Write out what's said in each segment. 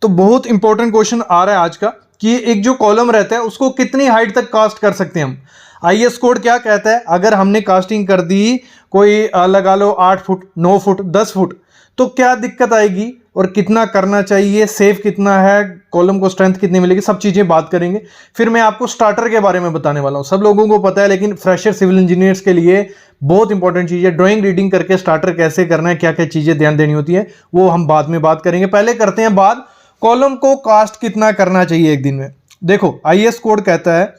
तो बहुत important question आ रहा है आज का कि एक जो कॉलम रहता है उसको कितनी हाइट तक कास्ट कर सकते हैं हम। आईएस कोड क्या कहता है, अगर हमने कास्टिंग कर दी कोई लगा लो 8 फुट 9 फुट 10 फुट तो क्या दिक्कत आएगी और कितना करना चाहिए, सेफ कितना है, कॉलम को स्ट्रेंथ कितनी मिलेगी, सब चीजें बात करेंगे। फिर मैं आपको स्टार्टर के बारे में बताने वाला हूं। सब लोगों को पता है लेकिन फ्रेशर सिविल इंजीनियर्स के लिए बहुत इंपॉर्टेंट चीज है, ड्राइंग रीडिंग करके स्टार्टर कैसे करना है, क्या क्या चीजें ध्यान देनी होती है, वो हम बाद में बात करेंगे। पहले करते हैं बात कॉलम को कास्ट कितना करना चाहिए एक दिन में। देखो आईएस कोड कहता है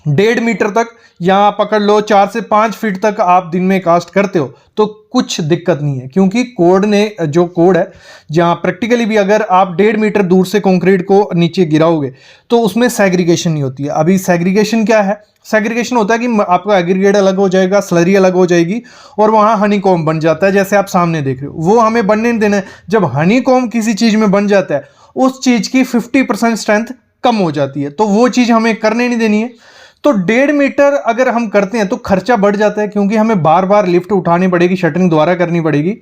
1.5 मीटर तक या पकड़ लो 4 से 5 फीट तक आप दिन में कास्ट करते हो तो कुछ दिक्कत नहीं है, क्योंकि कोड ने जो कोड है जहां प्रैक्टिकली भी अगर आप 1.5 मीटर दूर से कंक्रीट को नीचे गिराओगे तो उसमें सेग्रीगेशन नहीं होती है। अभी सेग्रीगेशन क्या है? सेग्रीगेशन होता है कि आपका एग्रीगेट अलग हो जाएगा, स्लरी अलग हो जाएगी और वहां हनीकॉम्ब बन जाता है, जैसे आप सामने देख रहे हो। वो हमें बनने नहीं देना है। जब हनीकॉम्ब किसी चीज में बन जाता है उस चीज की 50% स्ट्रेंथ कम हो जाती है, तो वो चीज हमें करने नहीं देनी है। तो 1.5 मीटर अगर हम करते हैं तो खर्चा बढ़ जाता है, क्योंकि हमें बार बार लिफ्ट उठानी पड़ेगी, शटरिंग दोबारा करनी पड़ेगी।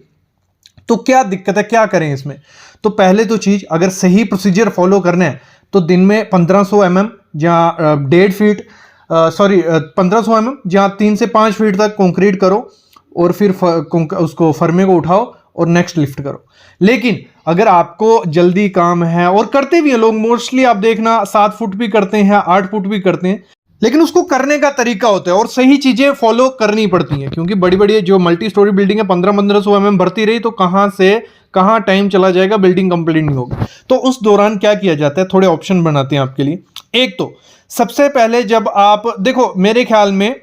तो क्या दिक्कत है, क्या करें इसमें? तो पहले तो चीज, अगर सही प्रोसीजर फॉलो करना है तो दिन में 1500 mm जहां 1.5 फीट 1500 mm जहां 3 से 5 फीट तक कंक्रीट करो और फिर उसको फर्मे को उठाओ और नेक्स्ट लिफ्ट करो। लेकिन अगर आपको जल्दी काम है, और करते भी हैं लोग मोस्टली, आप देखना 7 फुट भी करते हैं 8 फुट भी करते हैं, लेकिन उसको करने का तरीका होता है और सही चीजें फॉलो करनी पड़ती हैं। क्योंकि बड़ी बड़ी जो मल्टी स्टोरी बिल्डिंग है 1500 mm भरती रही तो कहां से कहां टाइम चला जाएगा, बिल्डिंग कंप्लीट नहीं होगी। तो उस दौरान क्या किया जाता है, थोड़े ऑप्शन बनाते हैं आपके लिए। एक तो सबसे पहले जब आप देखो, मेरे ख्याल में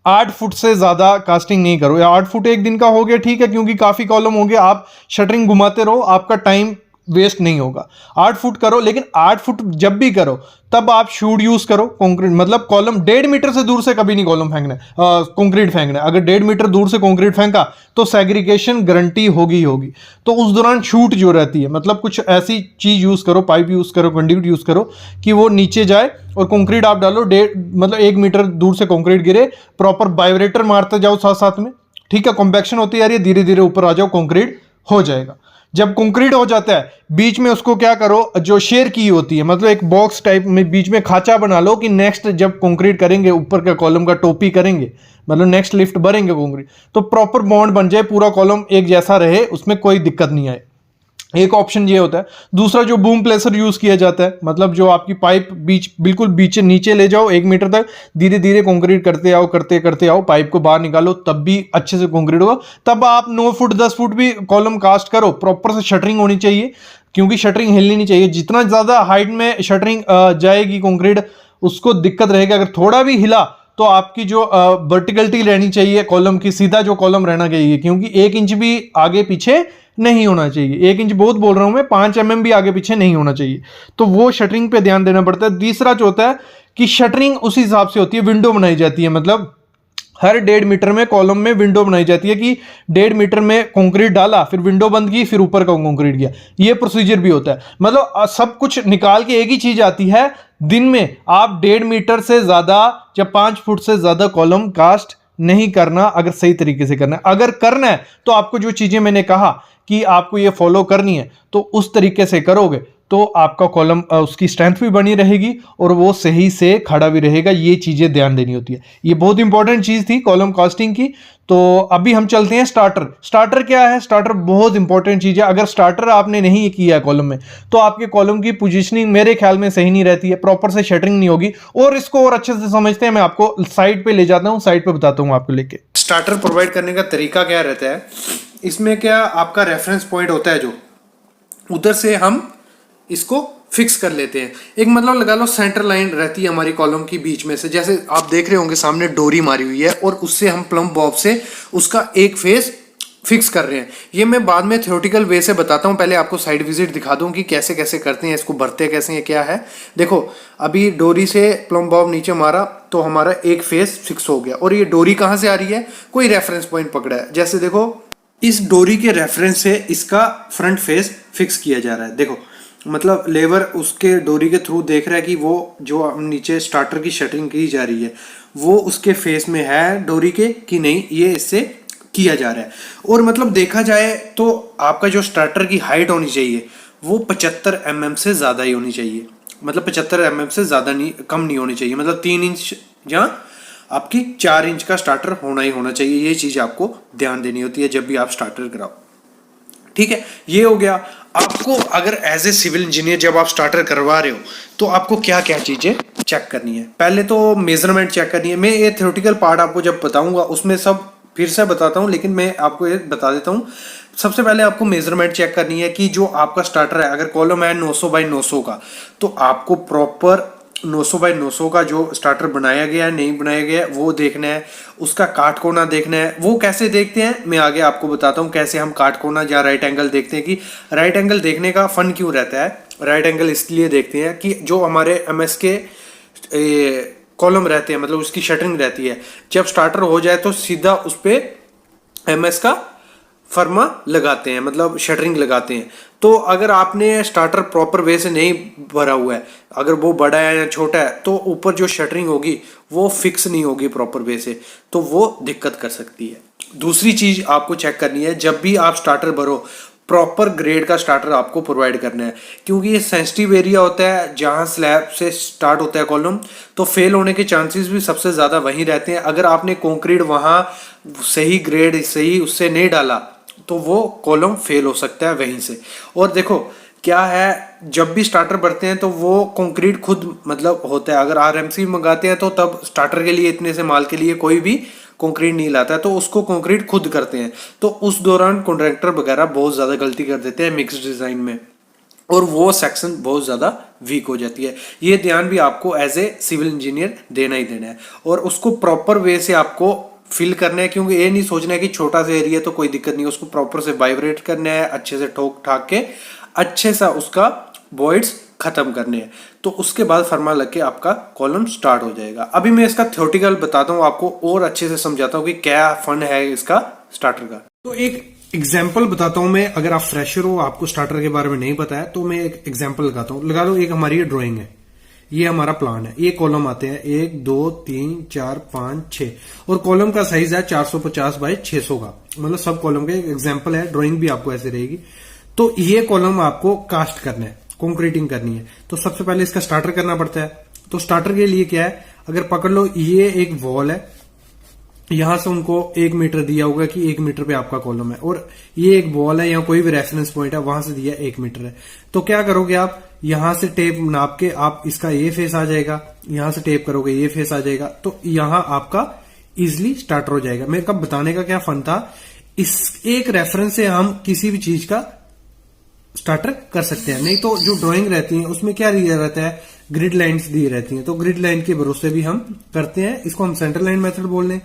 8 फुट से ज्यादा कास्टिंग नहीं करो, या 8 फुट एक दिन का हो गया ठीक है, क्योंकि काफी कॉलम हो गया, आप शटरिंग घुमाते रहो, आपका टाइम वेस्ट नहीं होगा। 8 फुट करो, लेकिन 8 फुट जब भी करो तब आप शूड यूज करो कंक्रीट, मतलब कॉलम 1.5 मीटर से दूर से कभी नहीं कॉलम फेंकना है, कंक्रीट फेंकना है। अगर 1.5 मीटर दूर से कंक्रीट फेंका तो सेग्रीगेशन गारंटी होगी ही होगी। तो उस दौरान शूट जो रहती है, मतलब कुछ ऐसी चीज यूज करो, पाइप यूज करो, कंडक्ट यूज करो कि वो नीचे जाए और कंक्रीट आप डालो, मतलब 1 मीटर दूर से कंक्रीट गिरे, प्रॉपर वाइब्रेटर मारते जाओ साथ साथ में, ठीक है। कॉम्पैक्शन होती है, धीरे धीरे ऊपर आ जाओ, कंक्रीट हो जाएगा। जब कंक्रीट हो जाता है बीच में उसको क्या करो, जो शेयर की होती है, मतलब एक बॉक्स टाइप में बीच में खाचा बना लो कि नेक्स्ट जब कंक्रीट करेंगे ऊपर का कॉलम का टोपी करेंगे, मतलब नेक्स्ट लिफ्ट भरेंगे कंक्रीट, तो प्रॉपर बॉन्ड बन जाए, पूरा कॉलम एक जैसा रहे, उसमें कोई दिक्कत नहीं आए। एक ऑप्शन ये होता है। दूसरा जो बूम प्लेसर यूज किया जाता है, मतलब जो आपकी पाइप बीच बिल्कुल बीच नीचे ले जाओ 1 मीटर तक, धीरे धीरे कंक्रीट करते आओ, करते करते आओ, पाइप को बाहर निकालो, तब भी अच्छे से कंक्रीट होगा। तब आप 9 फुट 10 फुट भी कॉलम कास्ट करो, प्रॉपर से शटरिंग होनी चाहिए, क्योंकि शटरिंग हिलनी नहीं चाहिए। जितना ज्यादा हाइट में शटरिंग जाएगी कंक्रीट, उसको दिक्कत रहेगी। अगर थोड़ा भी हिला तो आपकी जो वर्टिकलिटी रहनी चाहिए कॉलम की, सीधा जो कॉलम रहना चाहिए, क्योंकि 1 इंच भी आगे पीछे नहीं होना चाहिए। 1 इंच बहुत बोल रहा हूं मैं, 5 mm भी आगे पीछे नहीं होना चाहिए। तो वो शटरिंग पे ध्यान देना पड़ता है। तीसरा जो होता है कि शटरिंग उस हिसाब से होती है, विंडो बनाई जाती है, मतलब हर 1.5 मीटर में कॉलम में विंडो बनाई जाती है कि 1.5 मीटर में कंक्रीट डाला, फिर विंडो बंद की, फिर ऊपर का कंक्रीट किया। ये प्रोसीजर भी होता है। मतलब सब कुछ निकाल के एक ही चीज आती है, दिन में आप 1.5 मीटर से ज्यादा या 5 फुट से ज्यादा कॉलम कास्ट नहीं करना, अगर सही तरीके से करना है। अगर करना है तो आपको जो चीजें मैंने कहा कि आपको ये फॉलो करनी है, तो उस तरीके से करोगे तो आपका कॉलम उसकी स्ट्रेंथ भी बनी रहेगी और वो सही से खड़ा भी रहेगा। ये चीजें ध्यान देनी होती है। ये बहुत इंपॉर्टेंट चीज थी कॉलम कास्टिंग की। तो अभी हम चलते हैं स्टार्टर। स्टार्टर क्या है? स्टार्टर बहुत इंपॉर्टेंट चीज है। अगर स्टार्टर आपने नहीं किया है कॉलम में, तो आपके कॉलम की पोजीशनिंग मेरे ख्याल में सही नहीं रहती है, प्रॉपर से शटरिंग नहीं होगी। और इसको और अच्छे से समझते हैं, मैं आपको साइड पे ले जाता हूं, साइड पे बताता हूं आपको लेके। स्टार्टर प्रोवाइड करने का तरीका क्या रहता है, इसमें क्या आपका रेफरेंस पॉइंट होता है, जो उधर से हम इसको फिक्स कर लेते हैं। एक मतलब लगा लो सेंटर लाइन रहती है हमारी कॉलम की बीच में से, जैसे आप देख रहे होंगे सामने डोरी मारी हुई है, और उससे हम प्लम बॉब से उसका एक फेस फिक्स कर रहे हैं। ये मैं बाद में थ्योरेटिकल वे से बताता हूँ, पहले आपको साइड विजिट दिखा दूँ कि कैसे कैसे करते हैं, इसको भरते कैसे हैं, क्या है। देखो अभी डोरी से प्लम बॉब नीचे मारा तो हमारा एक फेस फिक्स हो गया, और ये डोरी कहाँ से आ रही है, कोई रेफरेंस पॉइंट पकड़ा है। जैसे देखो इस डोरी के रेफरेंस से इसका फ्रंट फेस फिक्स किया जा रहा है। देखो मतलब लेबर उसके डोरी के थ्रू देख रहा है कि वो जो नीचे स्टार्टर की शटरिंग की जा रही है वो उसके फेस में है डोरी के कि नहीं, ये इससे किया जा रहा है। और मतलब देखा जाए तो आपका जो स्टार्टर की हाइट होनी चाहिए वो 75 mm से ज़्यादा ही होनी चाहिए। मतलब 75 mm से ज़्यादा नहीं, कम नहीं होनी चाहिए। मतलब 3 इंच या आपकी 4 इंच का स्टार्टर होना ही होना चाहिए। ये चीज़ आपको ध्यान देनी होती है जब भी आप स्टार्टर कराओ। ठीक है, ये हो गया। आपको अगर एज ए सिविल इंजीनियर जब आप स्टार्टर करवा रहे हो तो आपको क्या क्या चीज़ें चेक करनी है। पहले तो मेजरमेंट चेक करनी है। मैं ये थ्योरेटिकल पार्ट आपको जब बताऊंगा उसमें सब फिर से बताता हूँ, लेकिन मैं आपको ये बता देता हूँ। सबसे पहले आपको मेजरमेंट चेक करनी है कि जो आपका स्टार्टर है, अगर कॉलम है 900 बाई 900 का, तो आपको प्रॉपर 900 बाई 900 का जो स्टार्टर बनाया गया है नहीं बनाया गया है वो देखना है। उसका काट कोना देखना है। वो कैसे देखते हैं मैं आगे आपको बताता हूँ कैसे हम काट कोना या राइट एंगल देखते हैं। कि राइट एंगल देखने का फन क्यों रहता है। राइट एंगल इसलिए देखते हैं कि जो हमारे एमएस के कॉलम रहते हैं, मतलब उसकी शटरिंग रहती है, जब स्टार्टर हो जाए तो सीधा उस पर एमएस का फर्मा लगाते हैं, मतलब शटरिंग लगाते हैं। तो अगर आपने स्टार्टर प्रॉपर वे से नहीं भरा हुआ है, अगर वो बड़ा है या छोटा है, तो ऊपर जो शटरिंग होगी वो फिक्स नहीं होगी प्रॉपर वे से, तो वो दिक्कत कर सकती है। दूसरी चीज आपको चेक करनी है, जब भी आप स्टार्टर भरो प्रॉपर ग्रेड का स्टार्टर आपको प्रोवाइड करना है, क्योंकि ये सेंसिटिव एरिया होता है जहां स्लैब से स्टार्ट होता है कॉलम, तो फेल होने के चांसेस भी सबसे ज़्यादा वहीं रहते हैं। अगर आपने कंक्रीट वहां सही ग्रेड सही उससे नहीं डाला तो वो कॉलम फेल हो सकता है वहीं से। और देखो क्या है, जब भी स्टार्टर भरते हैं तो वो कंक्रीट खुद मतलब होता है। अगर आरएमसी मंगाते हैं तो तब स्टार्टर के लिए इतने से माल के लिए कोई भी कंक्रीट नहीं लाता है, तो उसको कंक्रीट खुद करते हैं। तो उस दौरान कॉन्ट्रैक्टर वगैरह बहुत ज़्यादा गलती कर देते हैं मिक्स डिज़ाइन में, और वो सेक्शन बहुत ज़्यादा वीक हो जाती है। ये ध्यान भी आपको एज ए सिविल इंजीनियर देना ही देना है, और उसको प्रॉपर वे से आपको फिल करना है। क्योंकि ये नहीं सोचना है कि छोटा सा एरिया तो कोई दिक्कत नहीं है, उसको प्रॉपर से वाइब्रेट करना है, अच्छे से ठोक ठाक के अच्छे सा उसका वॉइड्स खत्म करने हैं। तो उसके बाद फर्मा लग के आपका कॉलम स्टार्ट हो जाएगा। अभी मैं इसका थ्योरेटिकल बताता हूँ आपको और अच्छे से समझाता हूँ कि क्या फन है इसका स्टार्टर का। तो एक एग्जाम्पल बताता हूँ मैं, अगर आप फ्रेशर हो आपको स्टार्टर के बारे में नहीं पता है तो मैं एक एग्जाम्पल लगाता हूँ। लगा लो एक हमारी ड्राइंग है, ये हमारा प्लान है, ये कॉलम आते हैं 1 2 3 4 5 6, और कॉलम का साइज है 450 बाई 600 का, मतलब सब कॉलम का एक एग्जाम्पल है। ड्राइंग भी आपको ऐसे रहेगी। तो ये कॉलम आपको कास्ट करना है, कंक्रीटिंग करनी है, तो सबसे पहले इसका स्टार्टर करना पड़ता है। तो स्टार्टर के लिए क्या है, अगर पकड़ लो ये एक वॉल है, यहां से उनको 1 मीटर दिया होगा कि 1 मीटर पे आपका कॉलम है, और ये एक वॉल है या कोई भी रेफरेंस पॉइंट है वहां से दिया 1 मीटर है। तो क्या करोगे आप, यहां से टेप नाप के आप इसका ये फेस आ जाएगा, यहां से टेप करोगे ये फेस आ जाएगा, तो यहां आपका इजिली स्टार्टर हो जाएगा। मेरे का बताने का क्या फन था, इस एक रेफरेंस से हम किसी भी चीज का स्टार्टर कर सकते हैं। नहीं तो जो ड्राइंग रहती है उसमें क्या दिया रहता है, ग्रिड लाइंस दी रहती हैं, तो ग्रिड लाइन के भरोसे भी हम करते हैं। इसको हम सेंटर लाइन मेथड बोल रहे हैं।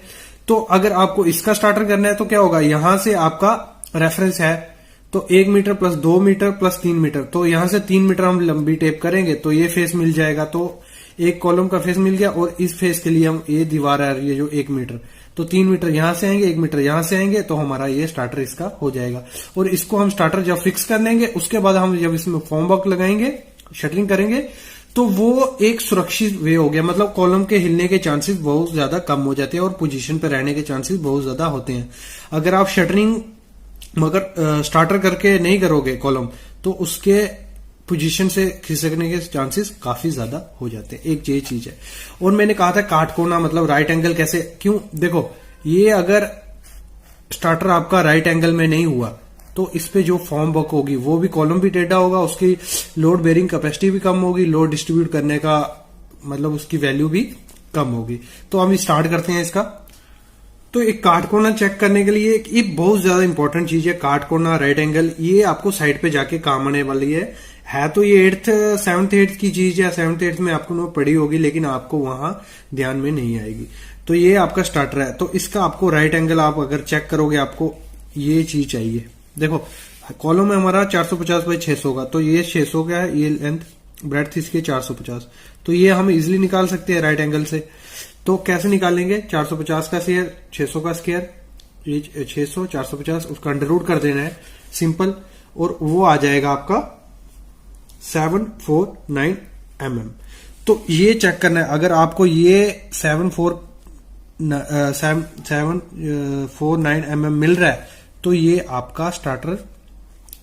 तो अगर आपको इसका स्टार्टर करना है तो क्या होगा, यहां से आपका रेफरेंस है तो 1 metre plus 2 metre plus 3 metre, तो यहां से 3 मीटर हम लंबी टेप करेंगे तो ये फेस मिल जाएगा। तो एक कॉलम का फेस मिल गया, और इस फेस के लिए हम ये दीवार आ रही है जो 1 मीटर, तो 3 मीटर यहां से आएंगे, 1 मीटर यहां से आएंगे, तो हमारा ये स्टार्टर इसका हो जाएगा। और इसको हम स्टार्टर जब फिक्स कर लेंगे उसके बाद हम जब इसमें फॉर्म वर्क लगाएंगे, शटरिंग करेंगे, तो वो एक सुरक्षित वे हो गया। मतलब कॉलम के हिलने के चांसेस बहुत ज्यादा कम हो जाते हैं और पोजीशन पे रहने के चांसेस बहुत ज्यादा होते हैं। अगर आप शटरिंग मगर स्टार्टर करके नहीं करोगे कॉलम, तो उसके पोजीशन से खिसकने के चांसेस काफी ज्यादा हो जाते हैं। एक ये चीज है। और मैंने कहा था काटकोना मतलब राइट एंगल कैसे, क्यों, देखो ये अगर स्टार्टर आपका राइट एंगल में नहीं हुआ तो इस पे जो फॉर्म वर्क होगी वो भी कॉलम भी टेढ़ा होगा, उसकी लोड बेरिंग कैपेसिटी भी कम होगी, लोड डिस्ट्रीब्यूट करने का मतलब उसकी वैल्यू भी कम होगी। तो हम स्टार्ट करते हैं इसका। तो एक काटकोना चेक करने के लिए ये बहुत ज्यादा इंपॉर्टेंट चीज है, काटकोना राइट एंगल, ये आपको साइड पे जाके काम आने वाली है तो ये 7th 8th की चीज है, 7th 8th में आपको पढ़ी होगी, लेकिन आपको वहां ध्यान में नहीं आएगी। तो ये आपका स्टार्टर है, तो इसका आपको राइट एंगल आप अगर चेक करोगे आपको ये चीज चाहिए। देखो कॉलम है हमारा 450 बाई 600 का, तो ये 600 का है, ये लेंथ ब्रेड्थ इसकी 450, तो ये हम इजिली निकाल सकते हैं राइट एंगल से। तो कैसे निकालेंगे, 450 का स्क्वायर 600 का स्क्वायर, ये 600 450 उसका अंडर रूट कर देना है सिंपल, और वो आ जाएगा आपका 749 mm। तो ये चेक करना है, अगर आपको ये 749 mm मिल रहा है तो ये आपका स्टार्टर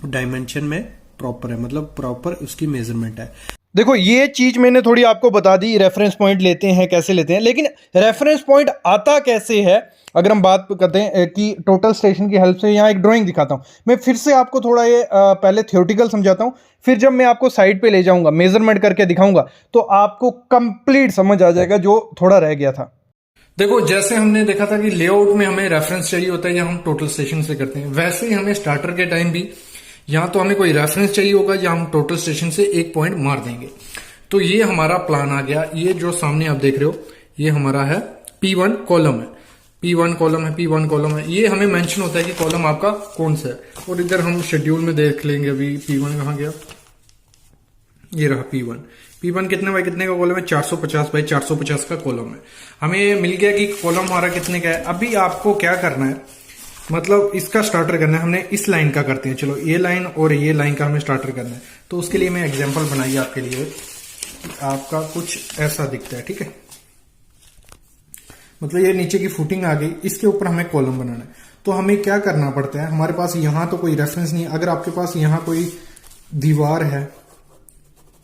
डायमेंशन में प्रॉपर है, मतलब प्रॉपर उसकी मेजरमेंट है। देखो ये चीज मैंने थोड़ी आपको बता दी, रेफरेंस पॉइंट लेते हैं कैसे लेते हैं, लेकिन रेफरेंस पॉइंट आता कैसे है अगर हम बात करते हैं कि टोटल स्टेशन की हेल्प से। यहाँ एक ड्राइंग दिखाता हूं मैं फिर से आपको, थोड़ा ये पहले थ्योरेटिकल समझाता हूं, फिर जब मैं आपको साइड पे ले जाऊंगा मेजरमेंट करके दिखाऊंगा तो आपको कंप्लीट समझ आ जाएगा जो थोड़ा रह गया था। देखो जैसे हमने देखा था कि लेआउट में हमें रेफरेंस चाहिए होता है या हम टोटल स्टेशन से करते हैं, वैसे ही हमें स्टार्टर के टाइम भी या तो हमें कोई रेफरेंस चाहिए होगा या हम टोटल स्टेशन से एक पॉइंट मार देंगे। तो ये हमारा प्लान आ गया। ये जो सामने आप देख रहे हो ये हमारा है P1 कॉलम है, P1 कॉलम है, P1 कॉलम है। ये हमें मेंशन होता है कि कॉलम आपका कौन सा है। और इधर हम शेड्यूल में देख लेंगे अभी P1 कहाँ गया, ये रहा P1 कितने बाय कितने का कॉलम है, 450 बाय 450 का कॉलम है। हमें मिल गया कि कॉलम हमारा कितने का है। अभी आपको क्या करना है, मतलब इसका स्टार्टर करना है। हमने इस लाइन का करते हैं, चलो ये लाइन और ये लाइन का हमें स्टार्टर करना है। तो उसके लिए मैं एग्जांपल बनाई आपके लिए, आपका कुछ ऐसा दिखता है, ठीक है। मतलब ये नीचे की फुटिंग आ गई, इसके ऊपर हमें कॉलम बनाना है। तो हमें क्या करना पड़ता है, हमारे पास यहां तो कोई रेफरेंस नहीं है। अगर आपके पास यहां कोई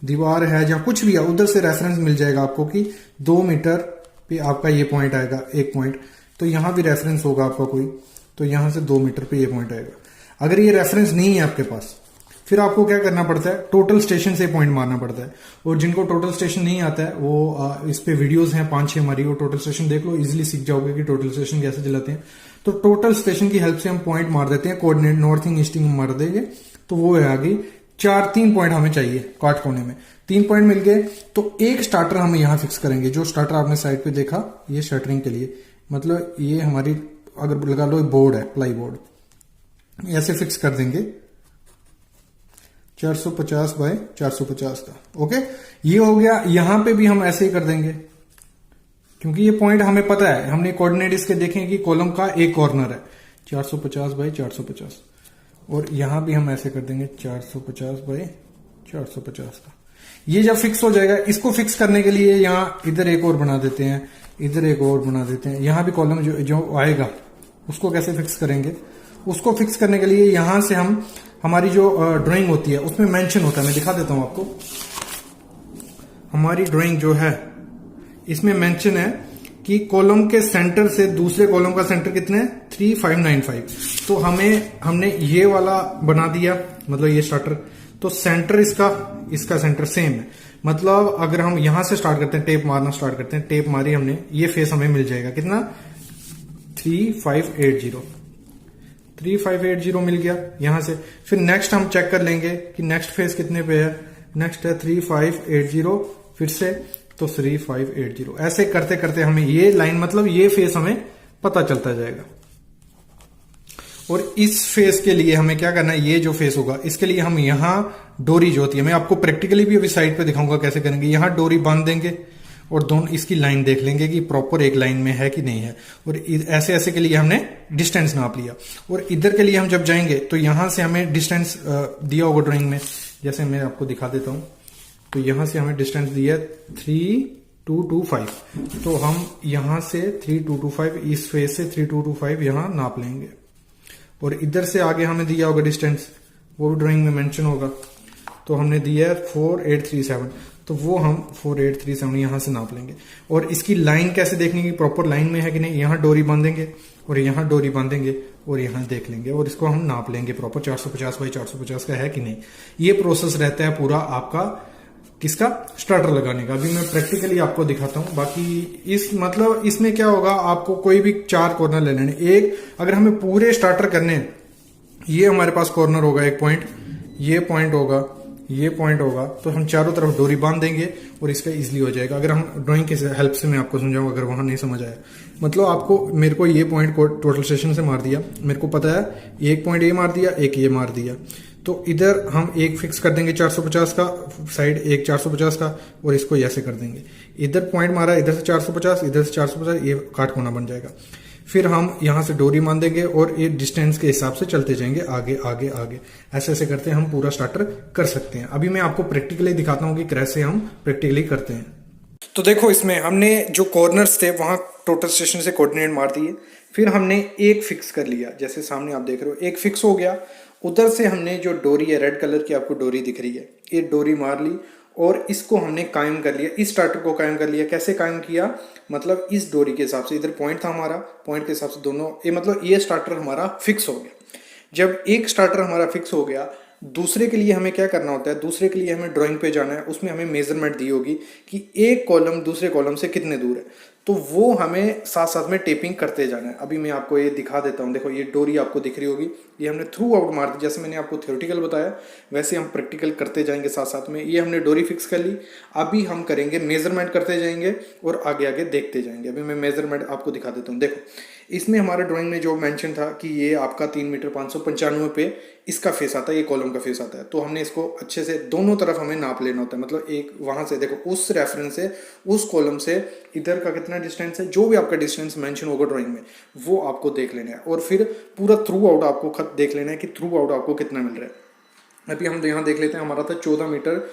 दीवार है या कुछ भी है, उधर से रेफरेंस मिल जाएगा आपको कि 2 मीटर पे आपका ये पॉइंट आएगा, एक पॉइंट। तो यहां भी रेफरेंस होगा आपका कोई, तो यहां से 2 मीटर पे ये पॉइंट आएगा। अगर ये रेफरेंस नहीं है आपके पास, फिर आपको क्या करना पड़ता है, टोटल स्टेशन से पॉइंट मारना पड़ता है। और जिनको टोटल स्टेशन नहीं आता है वो इस पे वीडियोस हैं 5-6 हमारी, वो टोटल स्टेशन देख लो, इजीली सीख जाओगे कि टोटल स्टेशन कैसे चलाते हैं। तो टोटल स्टेशन की हेल्प से हम पॉइंट मार देते हैं, कोऑर्डिनेट नॉर्थिंग ईस्टिंग मार देंगे। तो वो है आ गई 3 पॉइंट हमें चाहिए काट कोने में। 3 पॉइंट मिल गए तो एक स्टार्टर हम यहां फिक्स करेंगे। जो स्टार्टर आपने साइड पे देखा ये शटरिंग के लिए, मतलब ये हमारी अगर लगा लो बोर्ड है, प्लाई बोर्ड, ऐसे फिक्स कर देंगे 450 बाय 450 का। ओके, ये हो गया। यहां पे भी हम ऐसे ही कर देंगे क्योंकि ये पॉइंट हमें पता है, हमने कोऑर्डिनेट इसके देखे कि कॉलम का एक कॉर्नर है 450 बाय 450। और यहां भी हम ऐसे कर देंगे 450 बाय 450 का। ये जब फिक्स हो जाएगा, इसको फिक्स करने के लिए यहां इधर एक और बना देते हैं, इधर एक और बना देते हैं। यहां भी कॉलम जो आएगा उसको कैसे फिक्स करेंगे, उसको फिक्स करने के लिए यहां से हम हमारी जो ड्राइंग होती है उसमें मेंशन होता है, मैं दिखा देता हूं आपको। हमारी ड्राइंग जो है इसमें मेंशन है कि कॉलम के सेंटर से दूसरे कॉलम का सेंटर कितने है, 3595। तो हमने ये वाला बना दिया, मतलब ये स्टार्टर। तो सेंटर इसका सेंटर सेम है। मतलब अगर हम यहां से स्टार्ट करते हैं, टेप मारना स्टार्ट करते हैं, टेप मारी हमने, ये फेस हमें मिल जाएगा कितना, 3580 मिल गया यहां से। फिर नेक्स्ट हम चेक कर लेंगे कि नेक्स्ट फेस कितने पे है। नेक्स्ट है 3580, फिर से तो 3580। ऐसे करते करते हमें ये लाइन, मतलब ये फेस हमें पता चलता जाएगा। और इस फेस के लिए हमें क्या करना है, ये जो फेस होगा इसके लिए हम यहां डोरी जो होती है, मैं आपको प्रैक्टिकली भी अभी साइड पे दिखाऊंगा कैसे करेंगे। यहां डोरी बांध देंगे और दोनों इसकी लाइन देख लेंगे कि प्रॉपर एक लाइन में है कि नहीं है। और ऐसे ऐसे के लिए हमने डिस्टेंस नाप लिया। और इधर के लिए हम जब जाएंगे तो यहां से हमें डिस्टेंस दिया होगा ड्राइंग में, जैसे मैं आपको दिखा देता हूं। तो यहां से हमें डिस्टेंस दिया 3225। तो हम यहां से 3225, इस फेस से 3225 यहां नाप लेंगे। और इधर से आगे हमें दिया होगा डिस्टेंस, वो भी ड्राइंग में मेंशन होगा। तो हमने दिया है 4837, तो वो हम 4837 यहां से नाप लेंगे। और इसकी लाइन कैसे देखने की, प्रॉपर लाइन में है कि नहीं। यहां डोरी बांधेंगे और यहां डोरी बांधेंगे और यहां देख लेंगे और इसको हम नाप लेंगे प्रॉपर 450 बाई 450 का है कि नहीं। ये प्रोसेस रहता है पूरा आपका किसका, स्टार्टर लगाने का। अभी मैं प्रैक्टिकली आपको दिखाता हूं। बाकी मतलब इसमें क्या होगा, आपको कोई भी 4 कॉर्नर ले लेने। एक अगर हमें पूरे स्टार्टर करने हैं, ये हमारे पास कॉर्नर होगा एक पॉइंट, ये पॉइंट होगा, ये पॉइंट होगा, तो हम चारों तरफ डोरी बांध देंगे और इसका इजीली हो जाएगा। अगर हम ड्राइंग की हेल्प से मैं आपको समझाऊंगा, अगर वहां नहीं समझ आया, मतलब आपको मेरे को ये पॉइंट टोटल स्टेशन से मार दिया, मेरे को पता है एक पॉइंट ये मार दिया, एक ये मार दिया। तो इधर हम एक फिक्स कर देंगे 450 का, साइड एक 450 का, और इसको ऐसे कर देंगे। इधर पॉइंट मारा, इधर से 450, इधर से 450, ये काटकोना बन जाएगा। फिर हम यहां से डोरी बांधेंगे और ये डिस्टेंस के हिसाब से चलते जाएंगे आगे आगे आगे। ऐसे ऐसे करते हैं हम पूरा स्टार्टर कर सकते हैं। अभी मैं आपको प्रैक्टिकली दिखाता हूं कि कैसे हम प्रैक्टिकली करते हैं। तो देखो इसमें हमने जो कॉर्नर्स थे वहां टोटल स्टेशन से कोऑर्डिनेट मार दिए। फिर हमने एक फिक्स कर लिया, जैसे सामने आप देख रहे हो एक फिक्स हो गया। उधर से हमने जो डोरी है, रेड कलर की आपको डोरी दिख रही है, ये डोरी मार ली और इसको हमने कायम कर लिया, इस स्टार्टर को कायम कर लिया। कैसे कायम किया, मतलब इस डोरी के हिसाब से, इधर पॉइंट था हमारा, पॉइंट के हिसाब से दोनों, ये मतलब ये स्टार्टर हमारा फिक्स हो गया। जब एक स्टार्टर हमारा फिक्स हो गया, दूसरे के लिए हमें क्या करना होता है, दूसरे के लिए हमें ड्राइंग पे जाना है, उसमें हमें मेजरमेंट दी होगी कि एक कॉलम दूसरे कॉलम से कितने दूर है, तो वो हमें साथ साथ में टेपिंग करते जाना है। अभी मैं आपको ये दिखा देता हूँ, देखो ये डोरी आपको दिख रही होगी, ये हमने थ्रू आउट मार दी। जैसे मैंने आपको थ्योरेटिकल बताया वैसे हम प्रैक्टिकल करते जाएंगे साथ साथ में। ये हमने डोरी फिक्स कर ली, अभी हम करेंगे मेजरमेंट करते जाएंगे और आगे आगे देखते जाएंगे। अभी मैं मेजरमेंट आपको दिखा देता हूँ। देखो इसमें हमारे ड्राइंग में जो मेंशन था कि ये आपका 3 मीटर 595 पे इसका फेस आता है, ये कॉलम का फेस आता है, तो हमने इसको अच्छे से दोनों तरफ हमें नाप लेना होता है। मतलब एक वहाँ से देखो उस रेफरेंस से उस कॉलम से इधर का कितना डिस्टेंस है, जो भी आपका डिस्टेंस मेंशन होगा ड्राइंग में वो आपको देख लेना है और फिर पूरा थ्रू आउट आपको खत देख लेना है कि थ्रू आउट आपको कितना मिल रहा है। अभी हम यहाँ देख लेते हैं, हमारा था 14 मीटर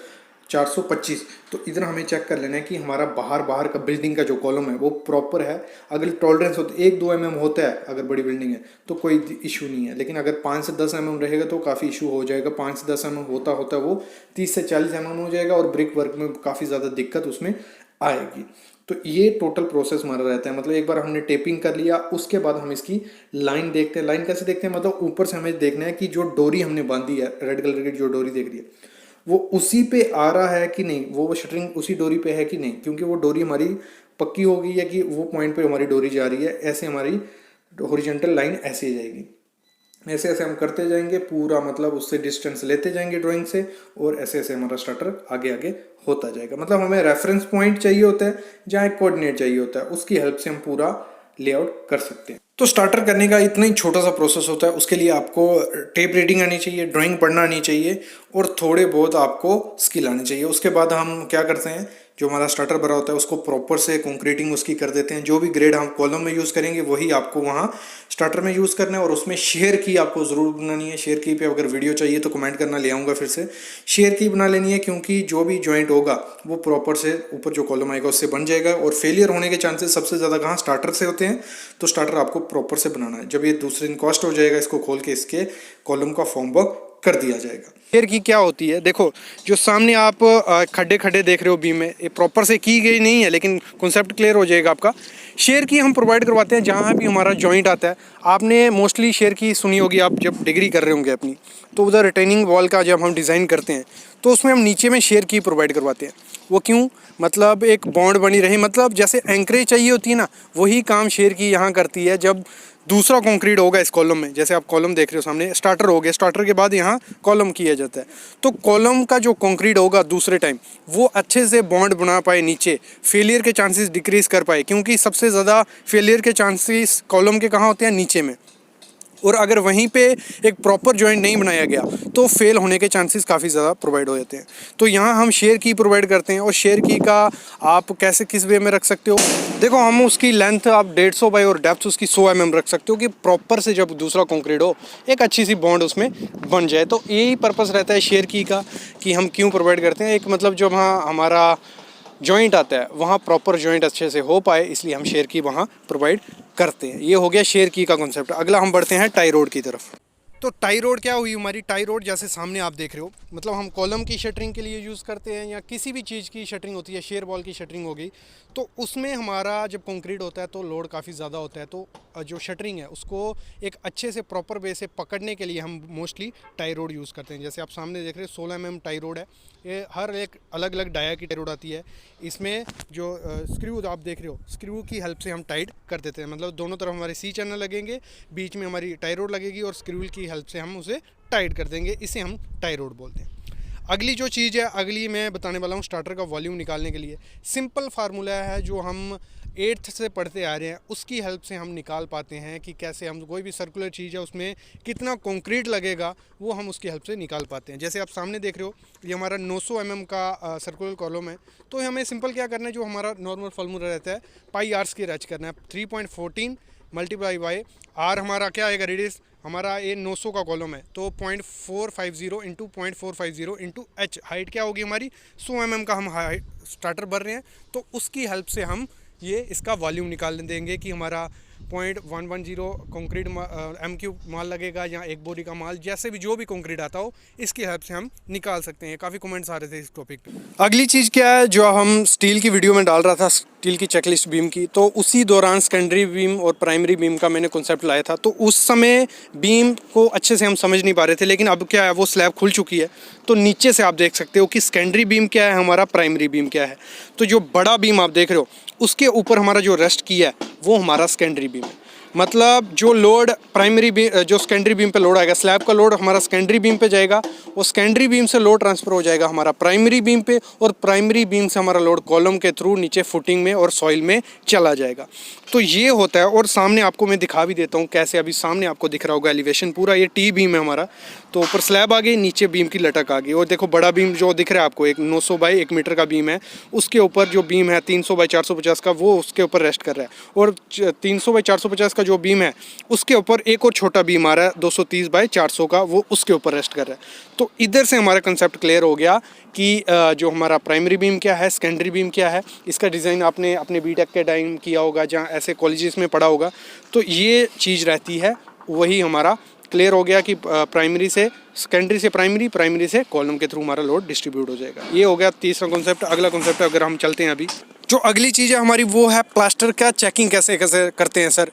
425, तो इधर हमें चेक कर लेना है कि हमारा बाहर का बिल्डिंग का जो कॉलम है वो प्रॉपर है। अगर टॉलरेंस होता है 1-2 mm होता है, अगर बड़ी बिल्डिंग है तो कोई इशू नहीं है, लेकिन अगर 5 से 10 mm रहेगा तो काफ़ी इशू हो जाएगा। 5 से 10 mm होता वो 30 से 40 mm हो जाएगा और ब्रिक वर्क में काफ़ी ज़्यादा दिक्कत उसमें आएगी। तो ये टोटल प्रोसेस हमारा रहता है। मतलब एक बार हमने टेपिंग कर लिया, उसके बाद हम इसकी लाइन देखते हैं। लाइन कैसे देखते हैं, मतलब ऊपर से हमें देखना है कि जो डोरी हमने बांधी है, रेड कलर की जो डोरी देख रही है वो उसी पे आ रहा है कि नहीं, वो शटरिंग उसी डोरी पे है कि नहीं, क्योंकि वो डोरी हमारी पक्की हो गई है कि वो पॉइंट पे हमारी डोरी जा रही है। ऐसे हमारी हॉरिजॉन्टल लाइन ऐसे ही जाएगी। ऐसे ऐसे हम करते जाएंगे पूरा, मतलब उससे डिस्टेंस लेते जाएंगे ड्राइंग से और ऐसे ऐसे हमारा स्टार्टर आगे आगे होता जाएगा। मतलब हमें रेफरेंस पॉइंट चाहिए होता है, जहाँ एक कोऑर्डिनेट चाहिए होता है, उसकी हेल्प से हम पूरा लेआउट कर सकते हैं। तो स्टार्टर करने का इतना ही छोटा सा प्रोसेस होता है। उसके लिए आपको टेप रीडिंग आनी चाहिए, ड्राइंग पढ़ना आनी चाहिए और थोड़े बहुत आपको स्किल आनी चाहिए। उसके बाद हम क्या करते हैं, जो हमारा स्टार्टर भरा होता है उसको प्रॉपर से कंक्रीटिंग उसकी कर देते हैं। जो भी ग्रेड हम कॉलम में यूज़ करेंगे वही आपको वहाँ स्टार्टर में यूज़ करना है। और उसमें शेयर की आपको ज़रूर बनानी है। शेयर की पे अगर वीडियो चाहिए तो कमेंट करना, ले आऊँगा फिर से। शेयर की बना लेनी है, क्योंकि जो भी जॉइंट होगा वो प्रॉपर से ऊपर जो कॉलम आएगा उससे बन जाएगा। और फेलियर होने के चांसेस सबसे ज़्यादा कहाँ, स्टार्टर से होते हैं। तो स्टार्टर आपको प्रॉपर से बनाना है। जब ये दूसरे दिन कॉस्ट हो जाएगा, इसको खोल के इसके कॉलम का फॉर्म वर्क कर दिया जाएगा। शेयर की क्या होती है, देखो जो सामने आप खड्डे खड्डे देख रहे हो बीम में, ये प्रॉपर से की गई नहीं है, लेकिन कॉन्सेप्ट क्लियर हो जाएगा आपका। शेयर की हम प्रोवाइड करवाते हैं जहाँ भी हमारा जॉइंट आता है। आपने मोस्टली शेयर की सुनी होगी, आप जब डिग्री कर रहे होंगे अपनी, तो उधर रिटेनिंग वॉल का जब हम डिज़ाइन करते हैं तो उसमें हम नीचे में शेयर की प्रोवाइड करवाते हैं। वो क्यों, मतलब एक बॉन्ड बनी रही, मतलब जैसे एंकरेज चाहिए होती है ना, वही काम शेयर की यहाँ करती है। जब दूसरा कंक्रीट होगा इस कॉलम में, जैसे आप कॉलम देख रहे हो सामने, स्टार्टर हो गया, स्टार्टर के बाद यहाँ कॉलम किया जाता है, तो कॉलम का जो कंक्रीट होगा दूसरे टाइम वो अच्छे से बॉन्ड बना पाए, नीचे फेलियर के चांसेस डिक्रीज कर पाए। क्योंकि सबसे ज़्यादा फेलियर के चांसेस कॉलम के कहाँ होते हैं, नीचे में। और अगर वहीं पे एक प्रॉपर जॉइंट नहीं बनाया गया तो फेल होने के चांसेस काफ़ी ज़्यादा प्रोवाइड हो जाते हैं। तो यहाँ हम शेयर की प्रोवाइड करते हैं। और शेयर की का आप कैसे किस वे में रख सकते हो, देखो हम उसकी लेंथ आप 150 बाई और डेप्थ उसकी 100 mm रख सकते हो, कि प्रॉपर से जब दूसरा कंक्रीट हो एक अच्छी सी बॉन्ड उसमें बन जाए। तो यही पर्पस रहता है शेयर की का, कि हम क्यों प्रोवाइड करते हैं। एक मतलब जब हाँ हमारा जॉइंट आता है वहाँ प्रॉपर जॉइंट अच्छे से हो पाए, इसलिए हम शेयर की वहाँ प्रोवाइड करते हैं। ये हो गया शेयर की का कॉन्सेप्ट। अगला हम बढ़ते हैं टाई रोड की तरफ। तो टाई रोड क्या हुई हमारी, टाई रोड जैसे सामने आप देख रहे हो, मतलब हम कॉलम की शटरिंग के लिए यूज़ करते हैं या किसी भी चीज़ की शटरिंग होती है, शेयर वॉल की शटरिंग हो गई, तो उसमें हमारा जब कंक्रीट होता है तो लोड काफ़ी ज़्यादा होता है। तो जो शटरिंग है उसको एक अच्छे से प्रॉपर वे से पकड़ने के लिए हम मोस्टली टाई रोड यूज़ करते हैं। जैसे आप सामने देख रहे हो 16 mm टाई रोड है। ये हर एक अलग अलग डाया की टाई रोड आती है। इसमें जो स्क्रू आप देख रहे हो, स्क्रू की हेल्प से हम टाइट कर देते हैं। मतलब दोनों तरफ हमारे सी चैनल लगेंगे, बीच में हमारी टाई रोड लगेगी और स्क्रू की हेल्प से हम उसे टाइट कर देंगे। इसे हम टाई रोड बोलते हैं। अगली जो चीज़ है, अगली मैं बताने वाला हूँ स्टार्टर का वॉल्यूम निकालने के लिए सिंपल फार्मूला है जो हम 8th से पढ़ते आ रहे हैं, उसकी हेल्प से हम निकाल पाते हैं कि कैसे हम कोई भी सर्कुलर चीज़ है उसमें कितना कंक्रीट लगेगा, वो हम उसकी हेल्प से निकाल पाते हैं। जैसे आप सामने देख रहे हो, ये हमारा 900 mm का सर्कुलर कॉलम है। तो हमें सिंपल क्या करना है, जो हमारा नॉर्मल फार्मूला रहता है पाई आर स्क्वायर एच करना है। 3.14 मल्टीप्लाई बाई आर हमारा क्या आएगा, रेडियस हमारा ये 900 का कॉलम है, तो 0.450 इंटू 0.450 इंटू एच, हाइट क्या होगी हमारी 100 mm का हम हाइट स्टार्टर भर रहे हैं। तो उसकी हेल्प से हम ये इसका वॉल्यूम निकाल देंगे कि हमारा 0.110 कंक्रीट MQ माल लगेगा या एक बोरी का माल, जैसे भी जो भी कंक्रीट आता हो इसकी हेल्प से हम निकाल सकते हैं। काफ़ी कमेंट्स आ रहे थे इस टॉपिक पे। अगली चीज़ क्या है, जो हम स्टील की वीडियो में डाल रहा था, स्टील की चेकलिस्ट बीम की, तो उसी दौरान सेकेंडरी बीम और प्राइमरी बीम का मैंने कॉन्सेप्ट लाया था। तो उस समय बीम को अच्छे से हम समझ नहीं पा रहे थे, लेकिन अब क्या है, वो स्लैब खुल चुकी है। तो नीचे से आप देख सकते हो कि सेकेंडरी बीम क्या है, हमारा प्राइमरी बीम क्या है। तो जो बड़ा बीम आप देख रहे हो उसके ऊपर हमारा जो रेस्ट किया है वो हमारा सेकेंडरी बीम है। मतलब जो लोड प्राइमरी बीम, जो सेकेंडरी बीम पे लोड आएगा, स्लैब का लोड हमारा सेकेंडरी बीम पे जाएगा, वो सेकेंडरी बीम से लोड ट्रांसफ़र हो जाएगा हमारा प्राइमरी बीम पे, और प्राइमरी बीम से हमारा लोड कॉलम के थ्रू नीचे फुटिंग में और सॉइल में चला जाएगा। तो ये होता है। और सामने आपको मैं दिखा भी देता हूँ कैसे, अभी सामने आपको दिख रहा होगा एलिवेशन पूरा, ये टी बीम है हमारा। तो ऊपर स्लैब आ गई, नीचे बीम की लटक आ गई, और देखो बड़ा बीम जो दिख रहा है आपको, एक 900 बाई 1 मीटर का बीम है, उसके ऊपर जो बीम है 300 बाई 450 का, वो उसके ऊपर रेस्ट कर रहा है। और 300 बाई 450 का जो बीम है उसके ऊपर एक और छोटा बीम आ रहा है 230 बाई 400 का, वो उसके ऊपर रेस्ट कर रहा है। तो इधर से हमारा कंसेप्ट क्लियर हो गया कि जो हमारा प्राइमरी बीम क्या है, सेकेंडरी बीम क्या है। इसका डिज़ाइन आपने अपने बीटेक के टाइम किया होगा, जहाँ ऐसे कॉलेजेस में पढ़ा होगा। तो ये चीज़ रहती है, वही हमारा क्लियर हो गया कि प्राइमरी से सेकेंडरी से प्राइमरी, प्राइमरी से कॉलम के थ्रू हमारा लोड डिस्ट्रीब्यूट हो जाएगा। ये हो गया तीसरा कॉन्सेप्ट। अगला कॉन्सेप्ट अगर हम चलते हैं, अभी जो अगली चीज़ है हमारी वो है प्लास्टर का चेकिंग कैसे कैसे करते हैं सर,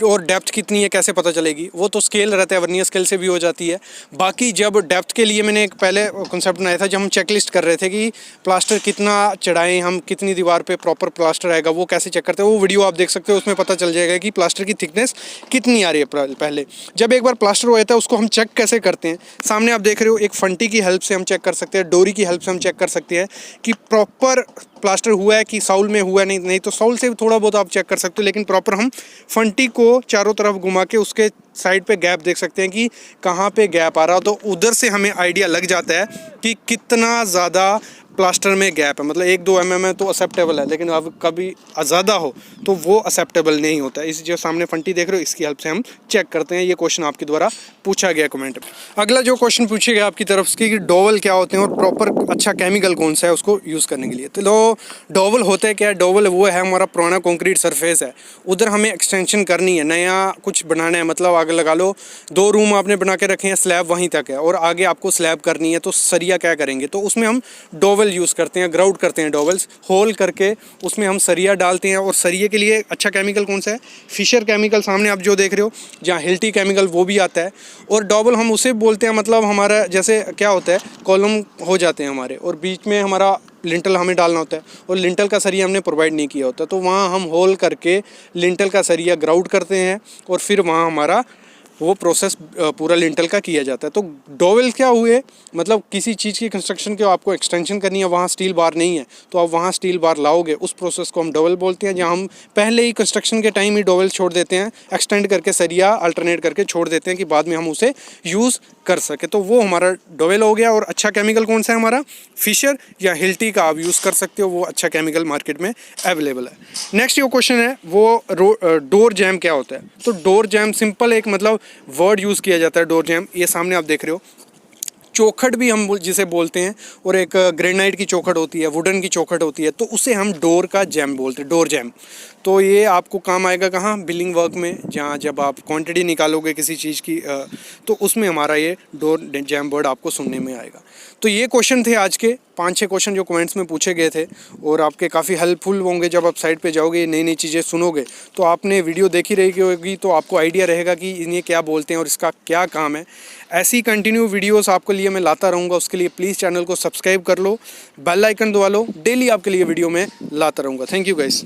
और डेप्थ कितनी है कैसे पता चलेगी। वो तो स्केल रहता है, वर्नियर स्केल से भी हो जाती है। बाकी जब डेप्थ के लिए मैंने एक पहले कॉन्सेप्ट बनाया था, जब हम चेकलिस्ट कर रहे थे कि प्लास्टर कितना चढ़ाएं हम, कितनी दीवार पे प्रॉपर प्लास्टर आएगा, वो कैसे चेक करते हैं, वो वीडियो आप देख सकते हो। उसमें पता चल जाएगा कि प्लास्टर की थिकनेस कितनी आ रही है। पहले जब एक बार प्लास्टर हो जाता है उसको हम चेक कैसे करते हैं, सामने आप देख रहे हो, एक फंटी की हेल्प से हम चेक कर सकते हैं, डोरी की हेल्प से हम चेक कर सकते हैं कि प्रॉपर प्लास्टर हुआ है कि साउल में हुआ है। नहीं तो साउल से भी थोड़ा बहुत आप चेक कर सकते हो, लेकिन प्रॉपर हम फंटी को चारों तरफ घुमा के उसके साइड पे गैप देख सकते हैं कि कहाँ पे गैप आ रहा हो। तो उधर से हमें आइडिया लग जाता है कि कितना ज़्यादा प्लास्टर में गैप है। मतलब 1-2 mm है तो एक्सेप्टेबल है, लेकिन अब कभी ज़्यादा हो तो वो एक्सेप्टेबल नहीं होता। इस जो सामने फंटी देख रहे हो, इसकी हेल्प से हम चेक करते हैं। ये क्वेश्चन आपके द्वारा पूछा गया कमेंट में। अगला जो क्वेश्चन पूछे गया आपकी तरफ से कि डोवल क्या होते हैं और प्रॉपर अच्छा केमिकल कौन सा है उसको यूज़ करने के लिए। तो डोवल होता है क्या? डोवल वो है हमारा पुराना कॉन्क्रीट सरफेस है, उधर हमें एक्सटेंशन करनी है, नया कुछ बनाना है। मतलब आगे लगा लो 2 रूम आपने बना के रखे हैं, स्लैब वहीं तक है और आगे आपको स्लैब करनी है, तो सरिया क्या करेंगे? तो उसमें हम डोवल यूज़ करते हैं, ग्राउट करते हैं, डोवल्स होल करके उसमें हम सरिया डालते हैं। और सरिये के लिए अच्छा केमिकल कौन सा है? फिशर केमिकल, सामने आप जो देख रहे हो, जहाँ हिल्टी केमिकल वो भी आता है। और डोवल हम उसे बोलते हैं, मतलब हमारा जैसे क्या होता है, कॉलम हो जाते हैं हमारे और बीच में हमारा लिंटल हमें डालना होता है और लिंटल का सरिया हमने प्रोवाइड नहीं किया होता, तो वहाँ हम होल करके लिंटल का सरिया ग्राउट करते हैं और फिर वहाँ हमारा वो प्रोसेस पूरा लिंटल का किया जाता है। तो डोवेल क्या हुए, मतलब किसी चीज़ की कंस्ट्रक्शन के आपको एक्सटेंशन करनी है, वहाँ स्टील बार नहीं है तो आप वहाँ स्टील बार लाओगे, उस प्रोसेस को हम डोवेल बोलते हैं। जहाँ हम पहले ही कंस्ट्रक्शन के टाइम ही डोवेल छोड़ देते हैं, एक्सटेंड करके सरिया अल्टरनेट करके छोड़ देते हैं कि बाद में हम उसे यूज़ कर सके, तो वो हमारा डोवेल हो गया। और अच्छा केमिकल कौन सा है हमारा? फिशर या हिल्टी का आप यूज़ कर सकते हो, वो अच्छा केमिकल मार्केट में अवेलेबल है। नेक्स्ट जो क्वेश्चन है वो डोर जैम क्या होता है? तो डोर जैम सिंपल एक मतलब वर्ड यूज़ किया जाता है, डोर जैम। ये सामने आप देख रहे हो, चौखट भी हम जिसे बोलते हैं, और एक ग्रेनाइट की चौखट होती है, वुडन की चौखट होती है, तो उसे हम डोर का जैम बोलते हैं, डोर जैम। तो ये आपको काम आएगा कहाँ? बिलिंग वर्क में, जहाँ जब आप क्वांटिटी निकालोगे किसी चीज़ की, तो उसमें हमारा ये डोर जैम वर्ड आपको सुनने में आएगा। तो ये क्वेश्चन थे आज के 5-6 क्वेश्चन जो कमेंट्स में पूछे गए थे, और आपके काफ़ी हेल्पफुल होंगे। जब आप साइट पे जाओगे, नई नई चीज़ें सुनोगे, तो आपने वीडियो देखी रही होगी, तो आपको आइडिया रहेगा कि इन्हें क्या बोलते हैं और इसका क्या काम है। ऐसी कंटिन्यू वीडियोस आपके लिए मैं लाता रहूँगा, उसके लिए प्लीज़ चैनल को सब्सक्राइब कर लो, बेल आइकन दबा लो, डेली आपके लिए वीडियो में लाता रहूँगा। Thank you guys.